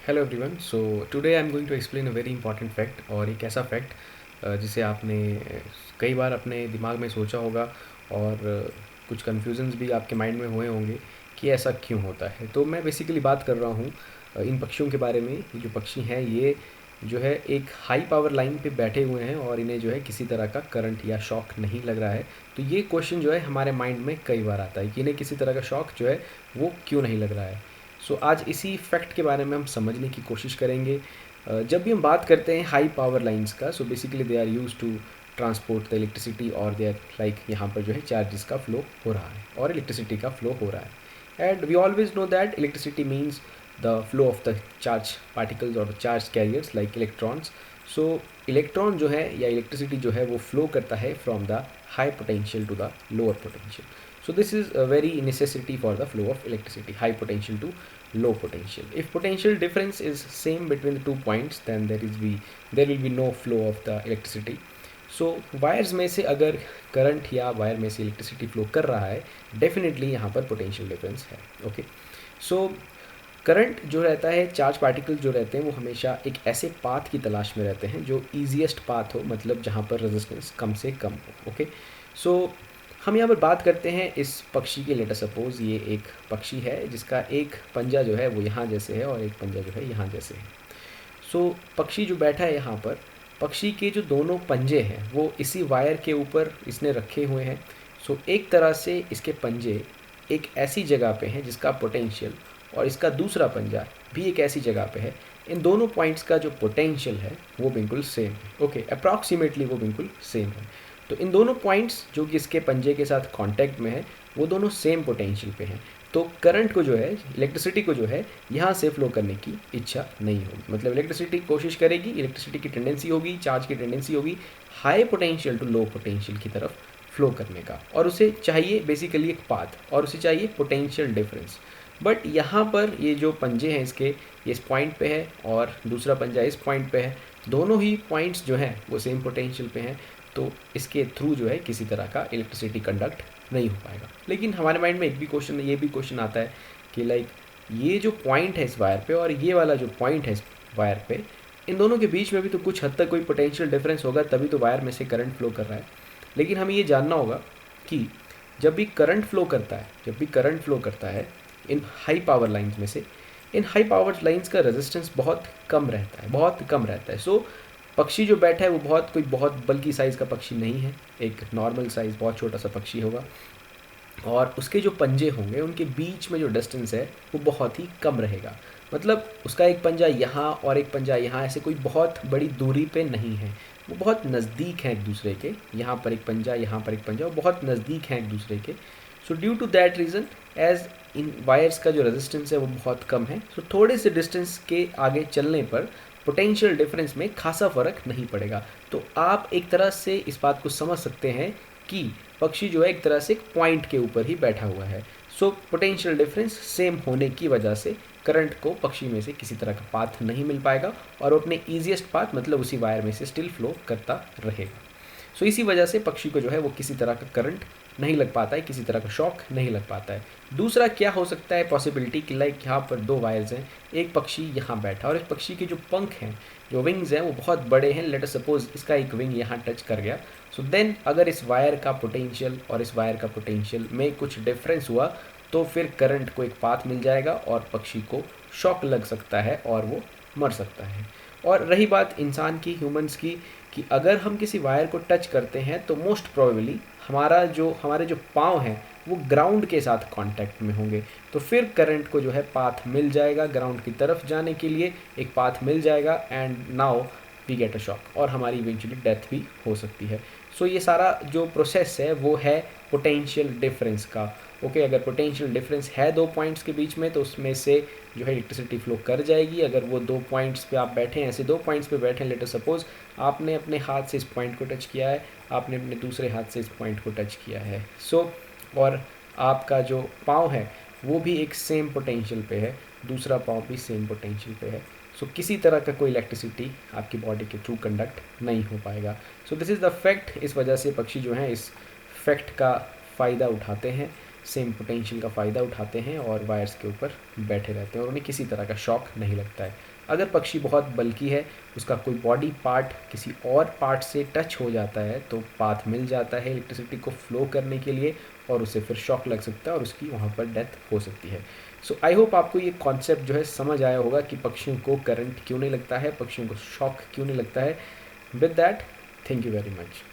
Hello everyone. So today I am going to explain a very important fact, और एक ऐसा fact जिसे आपने कई बार अपने दिमाग में सोचा होगा, और कुछ कन्फ्यूजन्स भी आपके माइंड में हुए होंगे कि ऐसा क्यों होता है। तो मैं बेसिकली बात कर रहा हूँ इन पक्षियों के बारे में। ये जो पक्षी हैं ये जो है एक हाई पावर लाइन पे बैठे हुए हैं, और इन्हें जो है किसी तरह का करंट या शॉक नहीं लग रहा है। तो ये क्वेश्चन जो है हमारे माइंड में कई बार आता है कि इन्हें किसी तरह का शॉक जो है वो क्यों नहीं लग रहा है। आज इसी फैक्ट के बारे में हम समझने की कोशिश करेंगे। जब भी हम बात करते हैं हाई पावर लाइंस का, so basically they are use to transport the electricity, और दे आर लाइक यहाँ पर जो है चार्जेस का फ्लो हो रहा है और इलेक्ट्रिसिटी का फ्लो हो रहा है। And we always know that electricity means the flow of the charge particles और charge carriers like electrons. So electron जो है या इलेक्ट्रिसिटी जो है वो फ्लो करता है from the high potential to the lower potential. So this is a very necessity for the flow of electricity, high potential to low potential. If potential difference is same between the 2 points, then there will be no flow of the electricity. So wires में से अगर current या wire में से electricity flow कर रहा है, definitely यहाँ पर पोटेंशियल डिफरेंस है। ओके, सो करंट जो रहता है, चार्ज पार्टिकल जो रहते हैं वो हमेशा एक ऐसे पाथ की तलाश में रहते हैं जो ईजीएस्ट पाथ हो, मतलब जहाँ पर रेजिस्टेंस कम से कम हो। ओके, सो हम यहाँ पर बात करते हैं इस पक्षी के। लेट अस सपोज ये एक पक्षी है जिसका एक पंजा जो है वो यहाँ जैसे है और एक पंजा जो है यहाँ जैसे है। पक्षी जो बैठा है यहाँ पर, पक्षी के जो दोनों पंजे हैं वो इसी वायर के ऊपर इसने रखे हुए हैं। एक तरह से इसके पंजे एक ऐसी जगह पे हैं जिसका पोटेंशियल, और इसका दूसरा पंजा भी एक ऐसी जगह पे है। इन दोनों पॉइंट्स का जो पोटेंशियल है वो बिल्कुल सेम है। ओके, अप्रॉक्सीमेटली वो बिल्कुल सेम है। तो इन दोनों पॉइंट्स जो कि इसके पंजे के साथ कांटेक्ट में है वो दोनों सेम पोटेंशियल पे हैं। तो करंट को जो है, इलेक्ट्रिसिटी को जो है यहाँ से फ्लो करने की इच्छा नहीं होगी। मतलब इलेक्ट्रिसिटी कोशिश करेगी, इलेक्ट्रिसिटी की टेंडेंसी होगी, चार्ज की टेंडेंसी होगी high potential to low potential की तरफ फ्लो करने का, और उसे चाहिए बेसिकली एक पाथ, और उसे चाहिए पोटेंशियल डिफरेंस। बट यहाँ पर ये जो पंजे हैं इसके, ये इस पॉइंट पे है और दूसरा पंजा इस पॉइंट पे है। दोनों ही पॉइंट्स जो हैं वो सेम पोटेंशियल पे हैं, तो इसके थ्रू जो है किसी तरह का इलेक्ट्रिसिटी कंडक्ट नहीं हो पाएगा। लेकिन हमारे माइंड में ये भी क्वेश्चन आता है कि लाइक ये जो पॉइंट है इस वायर पे और ये वाला जो पॉइंट है इस वायर पे, इन दोनों के बीच में भी तो कुछ हद तक कोई पोटेंशियल डिफरेंस होगा, तभी तो वायर में से करंट फ्लो कर रहा है। लेकिन हमें ये जानना होगा कि जब भी करंट फ्लो करता है इन हाई पावर लाइंस में से, इन हाई पावर लाइंस का रेजिस्टेंस बहुत कम रहता है। पक्षी जो बैठा है वो बहुत बल्कि साइज़ का पक्षी नहीं है, एक नॉर्मल साइज़ बहुत छोटा सा पक्षी होगा, और उसके जो पंजे होंगे उनके बीच में जो डिस्टेंस है वो बहुत ही कम रहेगा। मतलब उसका एक पंजा यहाँ और एक पंजा यहाँ, ऐसे कोई बहुत बड़ी दूरी पे नहीं है, वो बहुत नज़दीक हैं एक दूसरे के। यहाँ पर एक पंजा, यहाँ पर एक पंजा, वो बहुत नज़दीक हैं एक दूसरे के। Due to that reason, as in wires का जो रेजिस्टेंस है वो बहुत कम है, थोड़े से डिस्टेंस के आगे चलने पर पोटेंशियल डिफरेंस में खासा फ़र्क नहीं पड़ेगा। तो आप एक तरह से इस बात को समझ सकते हैं कि पक्षी जो है एक तरह से एक पॉइंट के ऊपर ही बैठा हुआ है। पोटेंशियल डिफरेंस सेम होने की वजह से करंट को पक्षी में से किसी तरह का पाथ नहीं मिल पाएगा, और वो अपने ईजिएस्ट पाथ मतलब उसी वायर में से स्टिल फ्लो करता रहेगा। इसी वजह से पक्षी को जो है वो किसी तरह का करंट नहीं लग पाता है, किसी तरह का शॉक नहीं लग पाता है। दूसरा क्या हो सकता है पॉसिबिलिटी कि लाइक यहाँ पर दो वायर्स हैं, एक पक्षी यहाँ बैठा और इस पक्षी के जो पंख हैं, जो विंग्स हैं वो बहुत बड़े हैं। लेट अस सपोज इसका एक विंग यहाँ टच कर गया, देन अगर इस वायर का पोटेंशियल और इस वायर का पोटेंशियल में कुछ डिफरेंस हुआ तो फिर करंट को एक पाथ मिल जाएगा और पक्षी को शॉक लग सकता है और वो मर सकता है। और रही बात इंसान की, ह्यूमंस की, कि अगर हम किसी वायर को टच करते हैं तो मोस्ट प्रोबेबली हमारे जो पाँव हैं वो ग्राउंड के साथ कांटेक्ट में होंगे, तो फिर करंट को जो है पाथ मिल जाएगा, ग्राउंड की तरफ जाने के लिए एक पाथ मिल जाएगा, and now we get a shock, और हमारी इवेंचुअली डेथ भी हो सकती है। ये सारा जो प्रोसेस है वो है पोटेंशियल डिफरेंस का। ओके, अगर पोटेंशियल डिफरेंस है दो पॉइंट्स के बीच में तो उसमें से जो है इलेक्ट्रिसिटी फ्लो कर जाएगी। अगर वो दो पॉइंट्स पे आप बैठे हैं, ऐसे दो पॉइंट्स पे बैठे हैं, लेट अस सपोज आपने अपने हाथ से इस पॉइंट को टच किया है, आपने अपने दूसरे हाथ से इस पॉइंट को टच किया है, और आपका जो पाँव है वो भी एक सेम पोटेंशियल पे है, दूसरा पाँव भी सेम पोटेंशियल पे है। किसी तरह का कोई इलेक्ट्रिसिटी आपकी बॉडी के थ्रू कंडक्ट नहीं हो पाएगा। This is the fact. इस वजह से पक्षी जो हैं इस फैक्ट का फ़ायदा उठाते हैं। सेम पोटेंशियल का फ़ायदा उठाते हैं और वायर्स के ऊपर बैठे रहते हैं और उन्हें किसी तरह का शॉक नहीं लगता है। अगर पक्षी बहुत बल्की है, उसका कोई बॉडी पार्ट किसी और पार्ट से टच हो जाता है तो पाथ मिल जाता है इलेक्ट्रिसिटी को फ्लो करने के लिए और उसे फिर शॉक लग सकता है और उसकी वहाँ पर डेथ हो सकती है। सो आई होप आपको ये कॉन्सेप्ट जो है समझ आया होगा कि पक्षियों को करंट क्यों नहीं लगता है, पक्षियों को शॉक क्यों नहीं लगता है। With that, thank you very much.